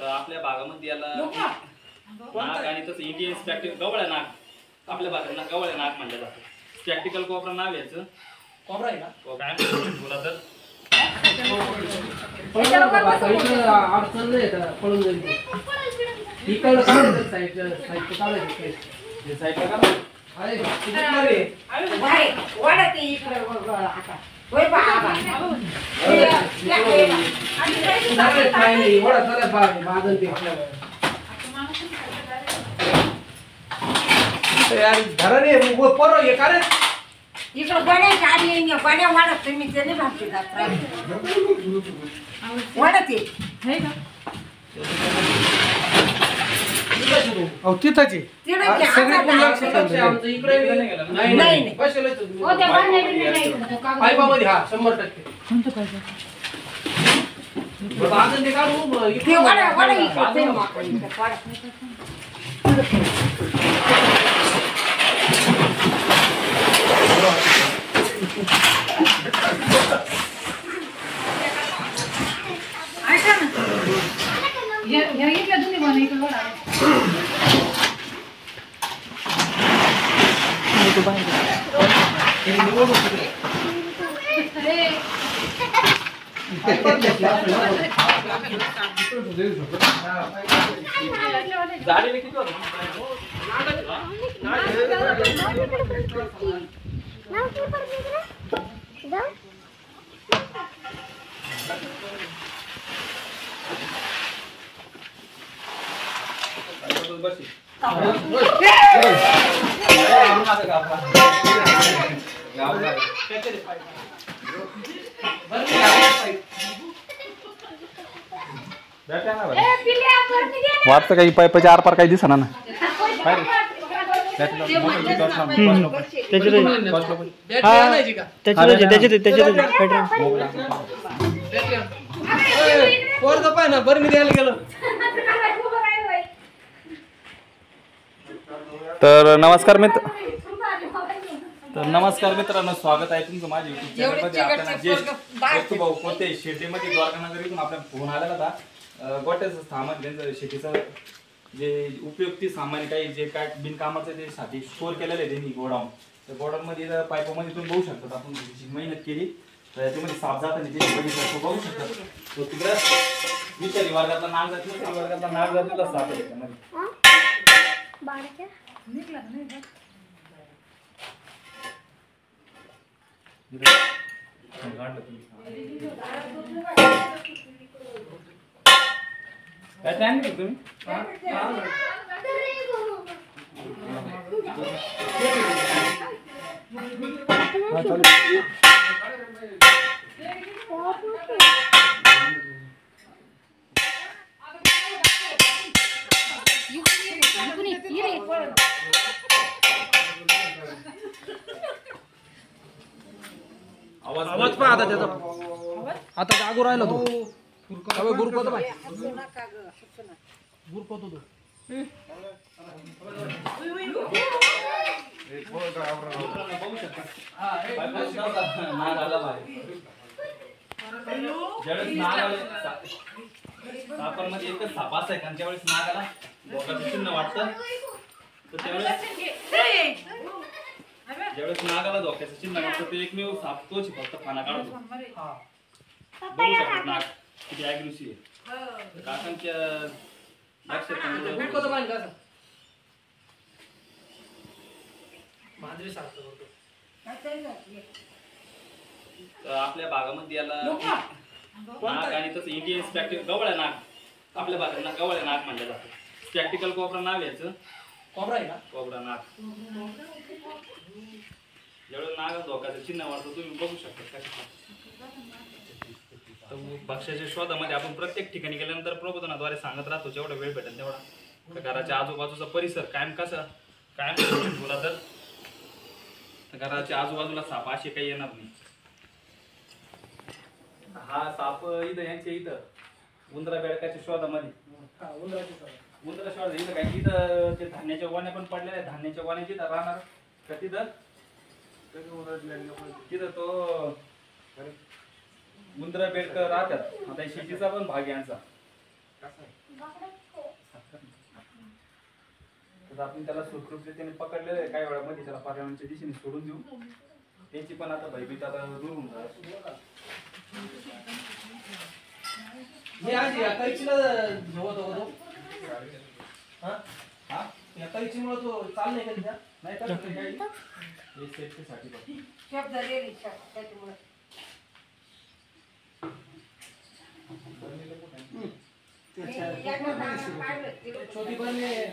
आपल्या भागामध्ये याला नाक आणि तसं इंडियन स्पॅक्टिकल गवळ्या नाक आपल्या भागात गवळ्या नाक म्हणलं जातं. स्पॅक्टिकल कोबरा नाव याचं. कोबरा आहे का? काय बोला तर अडचण नाही पळून जाईल. इकडलं काढायचं साईडला काढायचं साईडला काढा. इकडं बड्याच्या आधी बड्या वाढत तुम्ही त्याने भागते वाढत तिथंच पायपामध्ये हा 100%. वाटतं काही पायपाच्या आरपार काही दिसना ना. तर नमस्कार मित्रांनो, स्वागत आहे तुमचं माझ्या युट्यूब चॅनलमध्ये. आपल्याला ज्येष्ठ भाऊ कोणते शेतीमध्ये द्वारकानगरीतून आपल्याला फोन आलेला होता. गोट्याचं सामान त्यांचं शेतीचं जे उपयुक्ती सामान काही जे काय बिनकामाचं जे साठी स्टोअर केलेलं आहे त्यांनी गोडाऊन. तर गोडाऊनमध्ये पाईपामध्ये तुम्ही बघू शकता. आपण मेहनत केली तर त्याच्यामध्ये साफ जाताना जे बघितलं बघू शकता. तो तिकडं विचारी वर्गातला नाग जातील वर्गातला नाग जातील तसं साफ आहे त्याच्यामध्ये. काय टाइम घेतो तुम्ही? आवाज पण आता त्याचा आता जागो राहिला तो गुरपतो बाय गुरपतो तो मध्ये एकच साप असाय आणि ज्यावेळेस नाग आला डोक्याचं चिन्ह वाटतं तर ज्यावेळेस नागाला धोक्याचं चिन्ह वाटतं ते एकमेव साप तोच फक्त खाना काढतो. बघू शकतो नाग किती ॲग्रेसिव्ह आहे. काकांच्या लक्षात आपल्या भागामध्ये याला नाक आणि तसं इंडियन स्पॅक्टिकल गवळ्या नाक आपल्या भागात गवळ्या नाक म्हणलं जातं. स्पॅक्टिकल कोबरा नाव याचं. कोबरा आहे का? कोबरा नाक. ज्यावेळेस नागाला धोक्याचं चिन्ह वाटतं तुम्ही बघू शकता. भक्ष्याच्या शोधामध्ये आपण प्रत्येक ठिकाणी गेल्यानंतर प्रबोधनाद्वारे सांगत राहतो जेवढा वेळ भेटेल तेवढा. घराच्या आजूबाजूचा परिसर कायम बोला तर घराच्या आजूबाजूला साप असे काही येणार नाही. हा साप इथं यांच्या इथं उंदरा बेडकाच्या शोधामध्ये उंदरा शोध इथं काय इथं ते धान्याच्या वाण्या पण पडलेल्या आहेत. धान्याच्या वाण्या जिथं राहणार तर तिथं तो उंदरा बेडकर राहतात. आता शेतीचा पण भाग यांचा तर आपण त्याला सुखरूपरीतीने पकडलेलं आहे. काही वेळामध्ये त्याला पर्यावरणाच्या दिशेने सोडून देऊ. त्याची पण आता भयभीत आता दूर होऊन जाईल. हे आज या कैचीला झोवत होता तो. हा हा या कैचीमुळे तो चाल नाही का तिच्या? नाही तर काही हे सेफ्टीसाठी बघ. शब्द दिली शब्द त्याच्यामुळे छोटी बहीण आहे.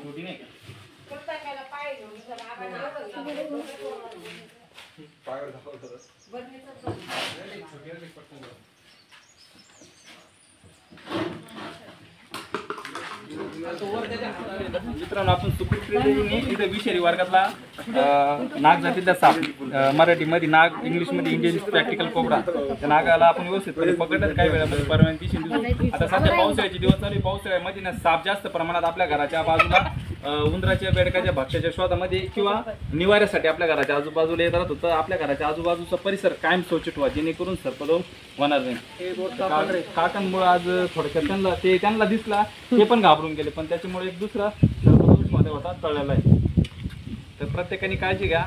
छोटी नाही का? पायावर दाखवतो. मित्रांनो आपण सुखरूपरीतीने इथे विषारी वर्गातला नाग जातीचा साप, मराठीमध्ये नाग, इंग्लिशमध्ये इंडियन प्रॅक्टिकल कोबरा, त्या नागाला आपण व्यवस्थितपणे पकडलं. काही वेळामध्ये परवानगी दिवशी आता सध्या पावसाळ्याचे दिवस चालू आहे. पावसाळ्यामध्ये ना साप जास्त प्रमाणात आपल्या घराच्या बाजूला उंदराच्या, बेडकाच्या, भक्ष्याच्या शोधामध्ये किंवा निवाऱ्यासाठी आपल्या घराच्या आजूबाजूला येत राहत होतं. आपल्या घराच्या आजूबाजूचा परिसर कायम स्वच्छ ठेवा, जेणेकरून सर्पदोष होणार नाही. काकांमुळे आज थोडक्यात त्यांना दिसला, ते पण घाबरून गेले, पण त्याच्यामुळे एक दुसरा सर्पदोष मध्ये होता तळलेला आहे. तर प्रत्येकाने काळजी घ्या.